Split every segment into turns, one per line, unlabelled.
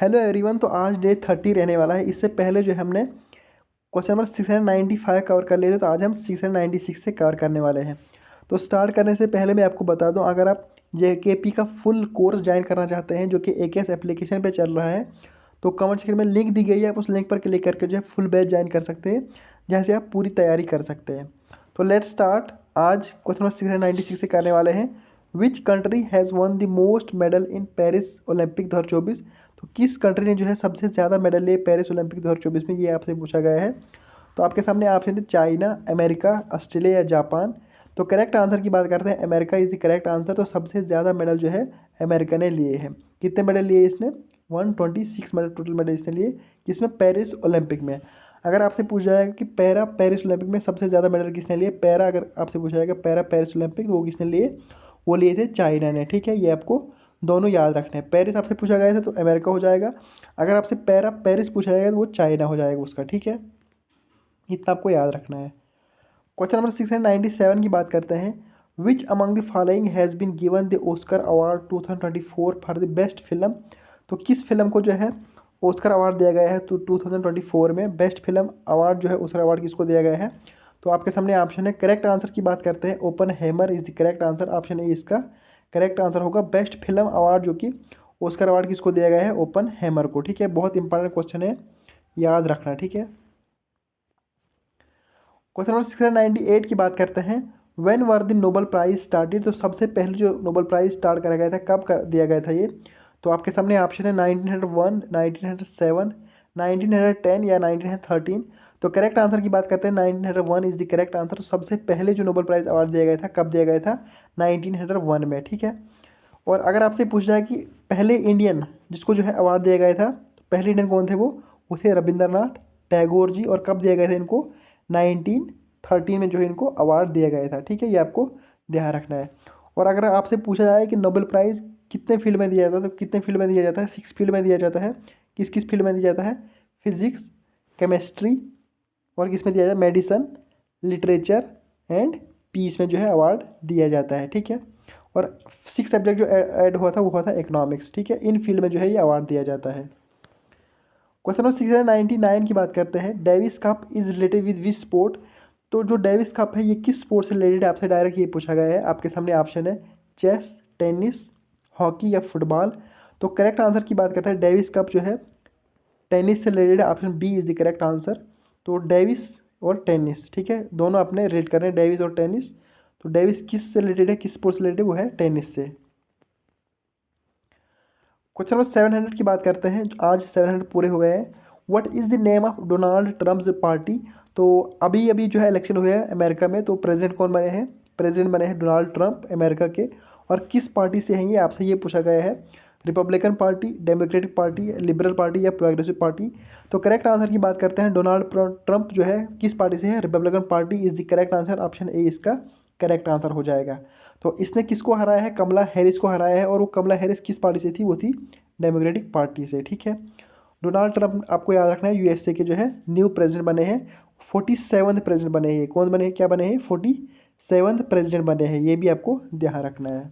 Hello everyone. तो आज day 30 रहने वाला है। इससे पहले जो है हमने क्वेश्चन नंबर 695 कवर कर लिए थे, तो आज हम 696 से कवर करने वाले हैं। तो स्टार्ट करने से पहले मैं आपको बता दूं, अगर आप JKP का फुल कोर्स ज्वाइन करना चाहते हैं जो कि AKS एप्लीकेशन पे चल रहा है, तो कमेंट सेक्शन में लिंक दी गई है, आप उस लिंक पर क्लिक करके जो है फुल बैच ज्वाइन कर सकते हैं, जहाँ से आप पूरी तैयारी कर सकते हैं। तो लेट स्टार्ट। आज क्वेश्चन नंबर 696 से करने वाले हैं। Which country has won the most medal in Paris Olympic 2024। तो किस कंट्री ने जो है सबसे ज़्यादा मेडल लिए पेरिस ओलंपिक 2024 में, ये आपसे पूछा गया है। तो आपके सामने ऑप्शन है चाइना, अमेरिका, ऑस्ट्रेलिया या जापान। तो करेक्ट आंसर की बात करते हैं, America is the correct answer. तो सबसे ज़्यादा मेडल जो है अमेरिका ने लिए हैं। कितने मेडल लिए इसने? 126 मेडल टोटल मेडल इसने लिए, किसमें? पेरिस ओलंपिक में। अगर आपसे पूछा जाएगा कि पैरा पेरिस ओलंपिक में सबसे ज़्यादा मेडल किसने लिए, पैरा अगर आपसे पूछा जाएगा पैरा पेरिस ओलंपिक, तो वो किसने लिए? वो लिए थे चाइना ने। ठीक है, ये आपको दोनों याद रखने हैं। पेरिस आपसे पूछा गया था तो अमेरिका हो जाएगा, अगर आपसे पैरा पेरिस पूछा जाएगा तो वो चाइना हो जाएगा उसका। ठीक है, इतना आपको याद रखना है। क्वेश्चन नंबर 697 की बात करते हैं। Which among the following has been given the Oscar award 2024 for the best film. तो किस फिल्म को जो है ऑस्कर अवार्ड दिया गया है? तो 2024 में बेस्ट फिल्म अवार्ड जो है ऑस्कर अवार्ड किसको दिया गया है? तो आपके सामने ऑप्शन है। करेक्ट आंसर की बात करते हैं, Oppenheimer is the correct answer. Option A इसका करेक्ट आंसर होगा। बेस्ट फिल्म अवार्ड जो कि ऑस्कर अवार्ड किसको दिया गया है? ओपनहेमर को। ठीक है, बहुत इंपॉर्टेंट क्वेश्चन है, याद रखना। ठीक है, क्वेश्चन नंबर 698 की बात करते हैं। When were the Nobel prize started. तो सबसे पहले जो नोबेल प्राइज स्टार्ट करा गया था, कब कर दिया गया था ये? तो आपके सामने ऑप्शन है 1901, 1907, 1910 या 1913। तो करेक्ट आंसर की बात करते हैं, 1901 इज द करेक्ट आंसर। तो सबसे पहले जो नोबेल प्राइज अवार्ड दिया गया था, कब दिया गया था? 1901 में। ठीक है, और अगर आपसे पूछा जाए कि पहले इंडियन जिसको जो है अवार्ड दिया गया था, तो पहले इंडियन कौन थे? वो थे रविंद्रनाथ टैगोर जी। और कब दिया गया था इनको? 1913 में जो है इनको अवार्ड दिया गया था। ठीक है, ये आपको ध्यान रखना है। और अगर आपसे पूछा जाए कि नोबेल प्राइज़ कितने फील्ड में दिया जाता है, तो कितने फील्ड में दिया जाता है? 6 फील्ड में दिया जाता है। किस किस फील्ड में दिया जाता है? फिजिक्स, केमिस्ट्री, और किस में दिया जाता है? मेडिसन, लिटरेचर एंड पीस में जो है अवार्ड दिया जाता है। ठीक है, और 6 सब्जेक्ट जो ऐड हुआ था वो हुआ था इकोनॉमिक्स। ठीक है, इन फील्ड में जो है ये अवार्ड दिया जाता है। क्वेश्चन नंबर 699 की बात करते हैं। Davis cup is related with which sport. तो जो डेविस कप है ये किस स्पोर्ट से रिलेटेड है? आपसे डायरेक्ट ये पूछा गया है। आपके सामने ऑप्शन है चेस, टेनिस, हॉकी या फुटबॉल। तो करेक्ट आंसर की बात करते हैं, डेविस कप जो है टेनिस से रिलेटेड है। Option B is the correct answer. तो डेविस और टेनिस, ठीक है, दोनों अपने रिलेट कर रहे हैं, डेविस और टेनिस। तो डेविस किस से रिलेटेड है, किस स्पोर्ट से रिलेटेड? वो है टेनिस से। क्वेश्चन नंबर 700 की बात करते हैं। आज 700 पूरे हो गए हैं। What is the name of Donald Trump's party. तो अभी अभी जो है इलेक्शन हुए हैं अमेरिका में, तो प्रेसिडेंट कौन बने हैं? प्रेसिडेंट बने हैं डोनाल्ड ट्रम्प अमेरिका के। और किस पार्टी से हैं ये, आपसे ये पूछा गया है। Republican party, democratic party, liberal party या प्रोग्रेसिव पार्टी। तो करेक्ट आंसर की बात करते हैं, डोनाल्ड ट्रम्प जो है किस पार्टी से है? Republican party is the correct answer. Option A इसका करेक्ट आंसर हो जाएगा। तो इसने किसको हराया है? कमला हैरिस को हराया है। और वो कमला हैरिस किस पार्टी से थी? वो थी डेमोक्रेटिक पार्टी से। ठीक है, डोनाल्ड ट्रंप आपको याद रखना है यूएसए के जो है न्यू प्रेसिडेंट बने हैं। 47वें प्रेसिडेंट बने हैं। कौन बने हैं, क्या बने हैं? 47वें प्रेसिडेंट बने हैं, ये भी आपको ध्यान रखना है।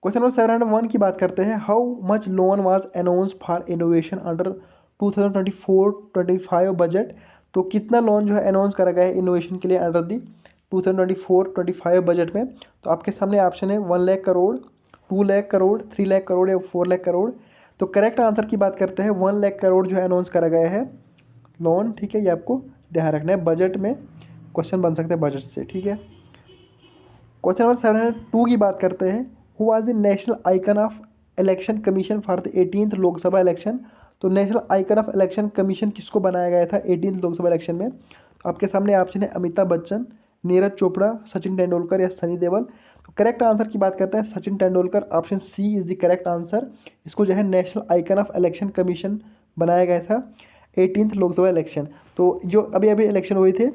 क्वेश्चन नंबर 701 की बात करते हैं। How much loan was announce for innovation under 2024-25 budget. तो कितना लोन जो है अनाउंस करा गया है इनोवेशन के लिए अंडर दी 2024-25 बजट में। तो आपके सामने ऑप्शन है 1 लाख करोड़, 2 लाख करोड़, 3 लाख करोड़ या 4 लाख करोड़। तो करेक्ट आंसर की बात करते हैं, 1 लाख करोड़ जो है अनाउंस करा गया है लोन। ठीक है, ये आपको ध्यान रखना है, बजट में क्वेश्चन बन सकते हैं बजट से। ठीक है, क्वेश्चन नंबर 702 की बात करते हैं। Who was the national icon of election commission for the 18th Lok Sabha election. तो national icon of election commission किसको बनाया गया था 18th लोकसभा इलेक्शन में? तो आपके सामने ऑप्शन है अमिताभ बच्चन, नीरज चोपड़ा, सचिन तेंदुलकर या सनी देओल। तो करेक्ट आंसर की बात करते हैं, Sachin Tendulkar. Option C is the correct answer. इसको जो है national icon of election commission बनाया गया था 18th लोकसभा इलेक्शन। तो जो अभी अभी इलेक्शन हुए थे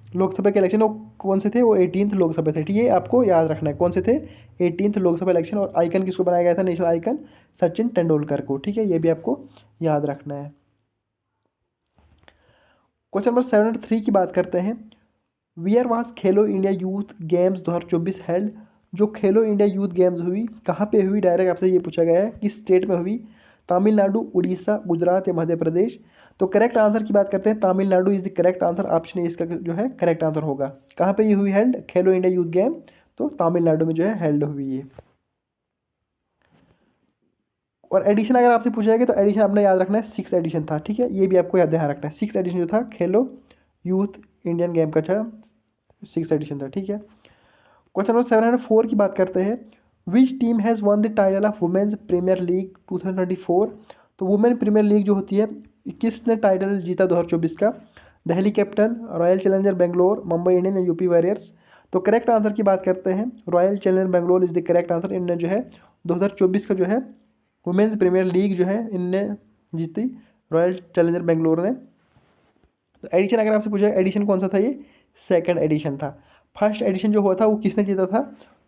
लोकसभा के इलेक्शन, वो कौन से थे? वो 18th लोकसभा थे। ठीक है, आपको याद रखना है कौन से थे 18th लोकसभा इलेक्शन। और आइकन किसको बनाया गया था नेशनल आइकन? सचिन तेंदुलकर को। ठीक है, ये भी आपको याद रखना है। क्वेश्चन नंबर 703 की बात करते हैं। Wear was Khelo India youth games 2024 held. जो खेलो इंडिया यूथ गेम्स हुई कहाँ पे हुई, डायरेक्ट आपसे ये पूछा गया है किस स्टेट में हुई, तमिलनाडु, उड़ीसा, गुजरात या मध्य प्रदेश। तो करेक्ट आंसर की बात करते हैं, Tamil Nadu is the correct answer, option A इसका जो है करेक्ट आंसर होगा। कहाँ पे ये हुई हेल्ड, खेलो इंडिया यूथ गेम, तो तमिलनाडु में जो है हेल्ड हुई ये। और एडिशन अगर आपसे पूछा जाएगा तो एडिशन आपने याद रखना है 6 एडिशन था, ठीक है, ये भी आपको याद ध्यान रखना है। 6 एडिशन जो था खेलो यूथ इंडियन गेम का था, 6 एडिशन था, ठीक है। क्वेश्चन नंबर 704 की बात करते हैं, which team has won the title of women's premier league 2024। तो वुमेन प्रीमियर लीग जो होती है, किसने टाइटल जीता 2024 का, Delhi capital, royal challenger Bangalore, Mumbai Indian या यूपी वॉरियर्स। तो करेक्ट आंसर की बात करते हैं, royal challenger Bangalore is the correct answer. इनने जो है 2024 का जो है वुमेन्स प्रीमियर लीग जो है इनने जीती, रॉयल चैलेंजर बेंगलोर ने। तो एडिशन अगर आपसे पूछा एडिशन कौन सा था, ये सेकंड एडिशन था। फर्स्ट एडिशन जो हुआ था वो किसने जीता था,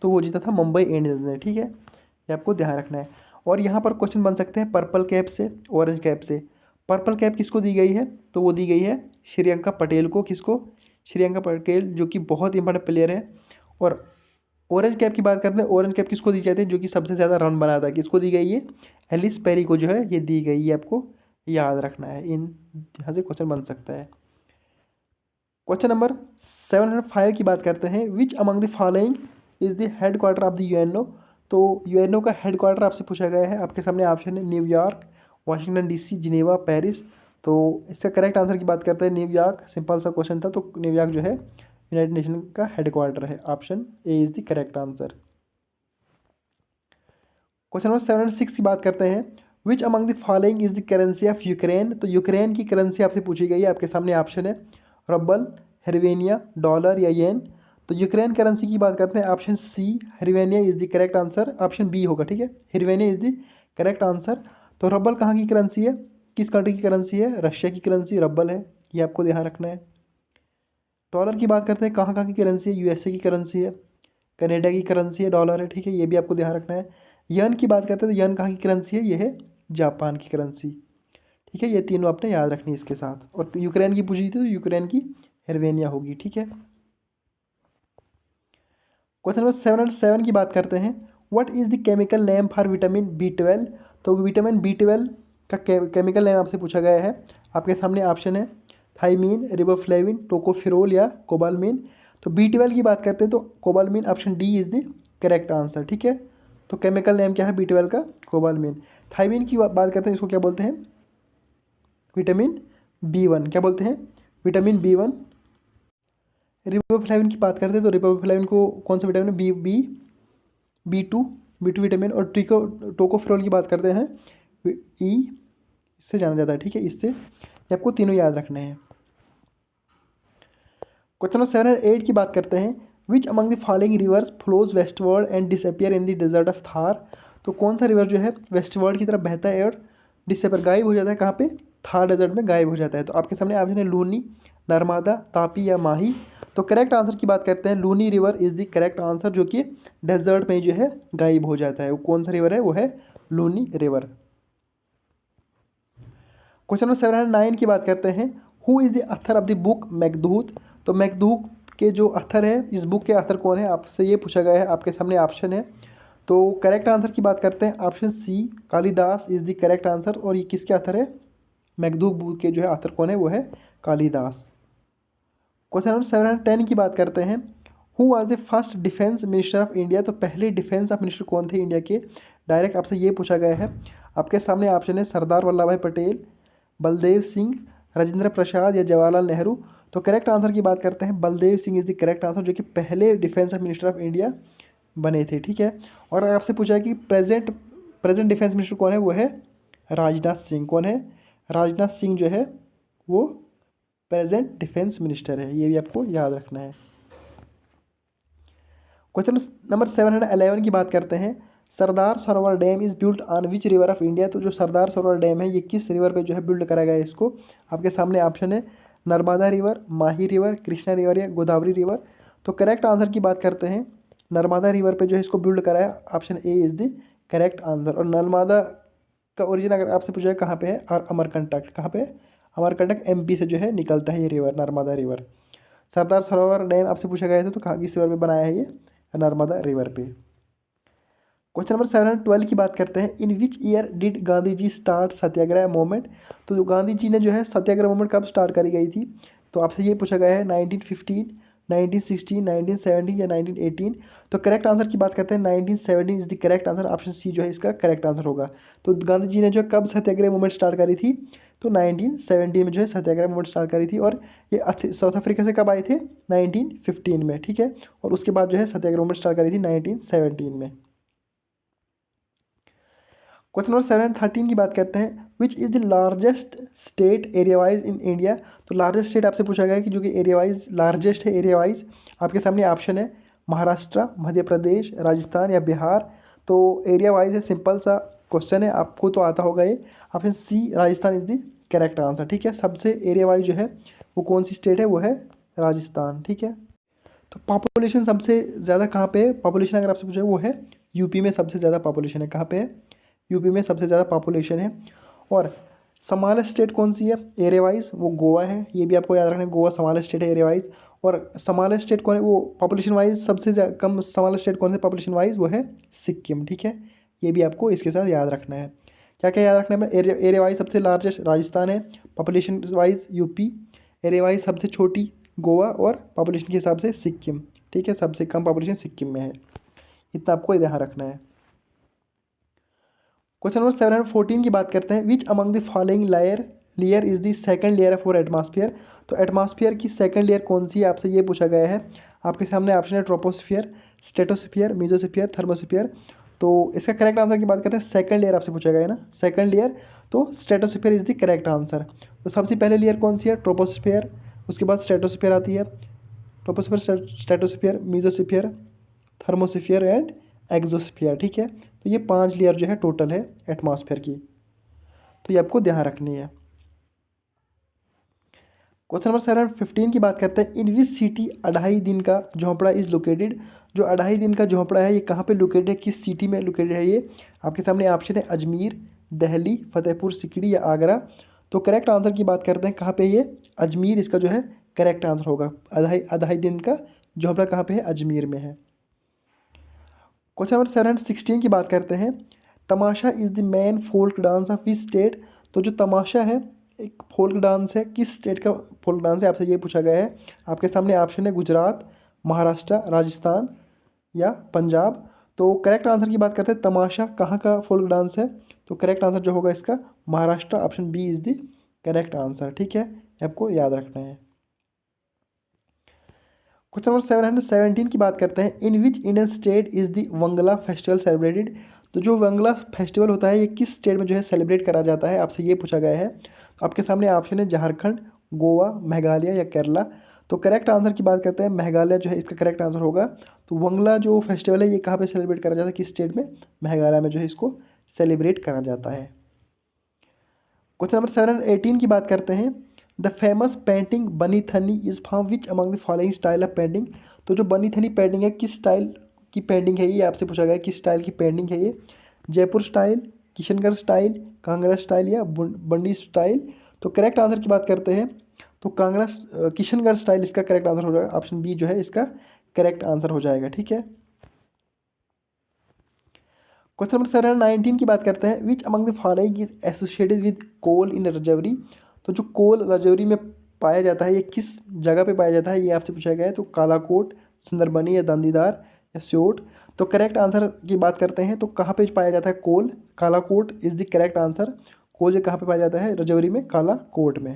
तो वो जीता था मुंबई इंडियंस ने, ठीक है, ये आपको ध्यान रखना है। और यहाँ पर क्वेश्चन बन सकते हैं पर्पल कैप से, ऑरेंज कैप से। पर्पल कैप किसको दी गई है, तो वो दी गई है श्रियंका पटेल को। किसको, श्रियंका पटेल, जो कि बहुत इंपॉर्टेंट प्लेयर है। और ऑरेंज कैप की बात करते हैं, ऑरेंज कैप किसको दी जाती है, जो कि सबसे ज़्यादा रन बनाता है, किसको दी गई है, एलिस पेरी को जो है ये दी गई है, आपको याद रखना है। इन यहाँ से क्वेश्चन बन सकता है। क्वेश्चन नंबर 705 की बात करते हैं, which among the following is the head quarter of the UNO. तो यूएनओ का हेड क्वार्टर आपसे पूछा गया है, आपके सामने ऑप्शन है New York, Washington DC, Geneva, Paris. तो इसका करेक्ट आंसर की बात करते हैं न्यूयॉर्क, सिंपल सा क्वेश्चन था, तो न्यूयॉर्क जो है यूनाइटेड नेशन का हेड क्वार्टर है, option A is the correct answer. Question number 706 की बात करते हैं, which among the following is the currency of Ukraine. तो यूक्रेन की करेंसी आपसे पूछी गई है, आपके सामने ऑप्शन है रबल, हर्वेनिया, डॉलर या येन। तो यूक्रेन करेंसी की बात करते हैं, option C hryvnia is the correct answer, option B होगा, ठीक है, hryvnia is the correct answer. तो रबल कहाँ की करेंसी है, किस कंट्री की करेंसी है, रशिया की करेंसी रबल है, ये आपको ध्यान रखना है। डॉलर की बात करते हैं, कहाँ कहाँ की करेंसी है, यूएसए की करेंसी है, कनाडा की करेंसी है, डॉलर है, ठीक है, ये भी आपको ध्यान रखना है। यन की बात करते हैं, तो यन कहाँ की करेंसी है, ये है जापान की करेंसी, ठीक है, ये तीनों आपने याद रखनी है इसके साथ। और यूक्रेन की पूछी थी तो यूक्रेन की हर्वेनिया होगी, ठीक है। क्वेश्चन नंबर 707 की बात करते हैं, what is the chemical name for vitamin B12। तो विटामिन B12 का केमिकल नेम आपसे पूछा गया है, आपके सामने ऑप्शन है थाइमीन, रिबोफ्लेविन, टोकोफिरोल या कोबालमिन। तो B12 की बात करते हैं तो cobalamin, option D is the correct answer, ठीक है। तो केमिकल नेम क्या है B12 का, कोबालमिन। थाइमीन की बात करते हैं, इसको क्या बोलते हैं, विटामिन B1, क्या बोलते हैं, विटामिन B1। रिबोफ्लेविन की बात करते हैं तो रिबोफ्लेविन को कौन सा विटामिन, बी टू विटामिन। और टोकोफेरोल की बात करते हैं ई, इससे जाना जाता है, ठीक है, इससे ये आपको तीनों याद रखने हैं। क्वेश्चन नंबर 708 की बात करते हैं, which among the following rivers flows westward and disappear in the desert of Thar. तो कौन सा रिवर जो है वेस्टवर्ड की तरफ बहता है और डिसअपियर गायब हो जाता है, कहाँ पे, थार डेजर्ट में गायब हो जाता है। तो आपके सामने ऑप्शन है लूनी, नर्मदा, तापी या माही। तो करेक्ट आंसर की बात करते हैं, Luni river is the correct answer, जो कि डेजर्ट में जो है गायब हो जाता है। वो कौन सा रिवर है, वो है लूनी रिवर। क्वेश्चन नंबर 709 की बात करते हैं, who is the Athar of the book Meghdoot. तो मेघदूत के जो अथर है, इस बुक के अथर कौन है, आपसे ये पूछा गया है, आपके सामने ऑप्शन है। तो करेक्ट आंसर की बात करते हैं, option C Kalidas is the correct answer. और ये किसके अथर है, मेघदूत बुक के जो है अथर कौन है, वो है कालिदास। क्वेश्चन नंबर 710 की बात करते हैं, who was the first defence minister of India. तो पहले डिफेंस ऑफ मिनिस्टर कौन थे इंडिया के, डायरेक्ट आपसे ये पूछा गया है। आपके सामने ऑप्शन है सरदार वल्लभ भाई पटेल, बलदेव सिंह, राजेंद्र प्रसाद या जवाहरलाल नेहरू। तो करेक्ट आंसर की बात करते हैं, Baldev Singh is the correct answer, जो कि पहले डिफेंस मिनिस्टर ऑफ इंडिया बने थे, ठीक है। और अगर आपसे पूछा है कि प्रेजेंट डिफेंस मिनिस्टर कौन है, वो है राजनाथ सिंह। कौन है, राजनाथ सिंह जो है वो प्रेजेंट डिफेंस मिनिस्टर है, ये भी आपको याद रखना है। क्वेश्चन नंबर 711 की बात करते हैं, Sardar Sarovar dam is built on which river of India. तो जो सरदार सरोवर डैम है ये किस रिवर पे जो है बिल्ड करा गया है इसको, आपके सामने ऑप्शन है नर्मदा रिवर, माही रिवर, कृष्णा रिवर या गोदावरी रिवर। तो करेक्ट आंसर की बात करते हैं, नर्मदा रिवर पे जो है इसको बिल्ड कराया, option A is the correct answer. और नर्मदा का ओरिजिन अगर आपसे पूछा है कहाँ पे है, और अमरकंटक कहाँ पे है, अमरकंटक MP से जो है निकलता है ये river, Narmada river. Sardar Sarovar dam आपसे पूछा गया था तो कहाँ किस रिवर पे बनाया है ये, नर्मदा रिवर पे। क्वेश्चन नंबर 712 की बात करते हैं। In which year did Gandhi ji start Satyagraha movement. तो जो गांधी जी ने जो है सत्याग्रह मूवमेंट कब स्टार्ट करी गई थी, तो आपसे ये पूछा गया है 1915, 1916, 1917 या 1918। तो करेक्ट आंसर की बात करते हैं 1917 is the correct answer. Option C जो है इसका करेक्ट आंसर होगा। तो गांधी जी ने जो है कब सत्याग्रह मूवमेंट स्टार्ट करी थी, तो 1917 में जो है सत्याग्रह मूवमेंट स्टार्ट करी थी। और ये साउथ अफ्रीका से कब आए थे, 1915 में, ठीक है। और उसके बाद जो है सत्याग्रह मूवमेंट स्टार्ट करी थी 1917 में। क्वेश्चन नंबर 713 की बात करते हैं। Which is the largest state area wise in India. तो लार्जेस्ट स्टेट आपसे पूछा गया है कि जो कि एरिया वाइज लार्जेस्ट है एरिया वाइज। आपके सामने ऑप्शन है महाराष्ट्र, मध्य प्रदेश, राजस्थान या बिहार। तो एरिया वाइज है, सिंपल सा क्वेश्चन है, आपको तो आता होगा ये। Option C Rajasthan is the correct answer, ठीक है। सबसे एरिया वाइज जो है वो कौन सी स्टेट है, वो है राजस्थान, ठीक है। तो पॉपुलेशन सबसे ज़्यादा कहाँ पे है, पॉपुलेशन अगर आपसे पूछा वो है यूपी में सबसे ज़्यादा पॉपुलेशन है। कहाँ पे है, यूपी में सबसे ज़्यादा पॉपुलेशन है। और स्मॉलेस्ट स्टेट कौन सी है एरिया वाइज, वो गोवा है। ये भी आपको याद रखना है, गोवा स्मॉलेस्ट स्टेट है एरिया वाइज। और स्मॉलेस्ट स्टेट कौन है, वो पॉपुलेशन वाइज सबसे कम स्मॉलेस्ट स्टेट कौन से पॉपुलेशन वाइज, वो है सिक्किम, ठीक है। ये भी आपको इसके साथ याद रखना है। क्या क्या याद रखना है, एरिया वाइज सबसे लार्जेस्ट राजस्थान है, population wise UP, area wise सबसे छोटी गोवा, और पॉपुलेशन के हिसाब से सिक्किम, ठीक है। सबसे कम पॉपुलेशन सिक्किम में है, इतना आपको ध्यान रखना है। क्वेश्चन नंबर 714 की बात करते हैं। Which among the following layer is the second layer of atmosphere. तो एटमॉस्फेयर की सेकंड लेयर कौन सी है, आपसे ये पूछा गया है। आपके सामने ऑप्शन है ट्रोपोस्फियर, स्ट्रेटोस्फियर, मेसोस्फियर, थर्मोस्फियर। तो इसका करेक्ट आंसर की बात करते हैं, सेकंड लेयर आपसे पूछा गया है ना, सेकंड लेयर। तो stratosphere is the correct answer. तो सबसे पहले लेयर कौन सी है, ट्रोपोस्फियर, उसके बाद स्ट्रेटोस्फियर आती है, troposphere, stratosphere, mesosphere, thermosphere and exosphere, ठीक है। तो ये 5 लेयर जो है टोटल है एटमॉस्फेयर की, तो ये आपको ध्यान रखनी है। क्वेश्चन नंबर 715 की बात करते हैं। इन विच सिटी 2.5 दिन का झोंपड़ा इज लोकेटेड। जो 2.5 दिन का झोंपड़ा है ये कहाँ पे लोकेटेड है, किस सिटी में लोकेटेड है ये। आपके सामने ऑप्शन है अजमेर, दिल्ली, फतेहपुर सिकरी या आगरा। तो करेक्ट आंसर की बात करते हैं, कहाँ पे ये, अजमेर इसका जो है करेक्ट आंसर होगा। 2.5 दिन का झोंपड़ा कहाँ पे है, अजमेर में है। क्वेश्चन नंबर 716 की बात करते हैं। Tamasha is the main folk dance of which state. तो जो तमाशा है एक फोल्क डांस है, किस स्टेट का फोल्क डांस है, आपसे ये पूछा गया है। आपके सामने ऑप्शन है गुजरात, महाराष्ट्र, राजस्थान या पंजाब। तो करेक्ट आंसर की बात करते हैं, तमाशा कहाँ का फोल्क डांस है। तो करेक्ट आंसर जो होगा इसका Maharashtra, option B is the correct answer, ठीक है। आपको याद रखना है। क्वेश्चन नंबर 717 की बात करते हैं। In which Indian state is the Wangala festival celebrated. तो जो वंगला फेस्टिवल होता है ये किस स्टेट में जो है सेलिब्रेट करा जाता है, आपसे ये पूछा गया है। तो आपके सामने ऑप्शन है झारखंड, गोवा, मेघालय या केरला। तो करेक्ट आंसर की बात करते हैं, मेघालय जो है इसका करेक्ट आंसर होगा। तो वंगला जो फेस्टिवल है ये कहाँ पर सेलिब्रेट करा जाता है, किस स्टेट में, मेघालय में जो है इसको सेलिब्रेट करा जाता है। क्वेश्चन नंबर 718 की बात करते हैं। The famous painting Bani Thani is from which among the following style of painting. तो जो बनी थनी पेंटिंग है किस स्टाइल की पेंटिंग है ये, आपसे पूछा गया है किस स्टाइल की पेंटिंग है ये। Jaipur style, Kishangarh style, Kangra style या बंडी स्टाइल। तो करेक्ट आंसर की बात करते हैं, तो कांगड़ा किशनगढ़ स्टाइल इसका करेक्ट आंसर हो जाएगा। ऑप्शन बी जो है इसका करेक्ट आंसर हो जाएगा, ठीक है। क्वेश्चन नंबर 719 की बात करते हैं। Which among the following is associated with coal in Rajouri. तो जो कोल रजौरी में पाया जाता है ये किस जगह पे पाया जाता है, ये आपसे पूछा गया है। तो कालाकोट, सुंदरबनी या दांदीदार या स्योट। तो करेक्ट आंसर की बात करते हैं, तो कहाँ पे पाया जाता है coal, Kalakot is the correct answer. Coal जो कहाँ पे पाया जाता है, रजौरी में, कालाकोट में।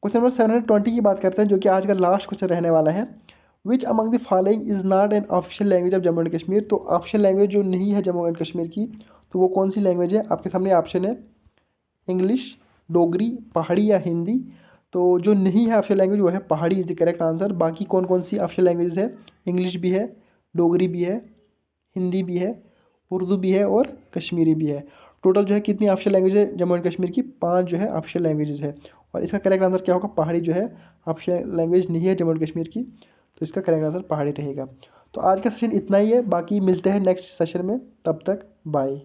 क्वेश्चन नंबर 720 की बात करते हैं, जो कि आज का लास्ट क्वेश्चन रहने वाला है। विच among the following is not an official language of Jammu and Kashmir. तो ऑफिशियल लैंग्वेज जो नहीं है जम्मू एंड कश्मीर की, तो वो कौन सी लैंग्वेज है। आपके सामने ऑप्शन है इंग्लिश, डोगरी, पहाड़ी या हिंदी। तो जो नहीं है ऑफिशियल लैंग्वेज वो है पहाड़ी इज़ द करेक्ट आंसर। बाकी कौन कौन सी ऑफिशियल लैंग्वेज है, इंग्लिश भी है, डोगरी भी है, हिंदी भी है, उर्दू भी है और कश्मीरी भी है। टोटल जो है कितनी ऑफिशियल लैंग्वेज है जम्मू एंड कश्मीर की, 5 जो है ऑफिशियल लैंग्वेजेस है। और इसका करेक्ट आंसर क्या होगा, पहाड़ी जो है ऑफिशियल लैंग्वेज नहीं है जम्मू एंड कश्मीर की, तो इसका करेक्ट आंसर पहाड़ी रहेगा। तो आज का सेशन इतना ही है, बाकी मिलते हैं नेक्स्ट सेशन में, तब तक बाय।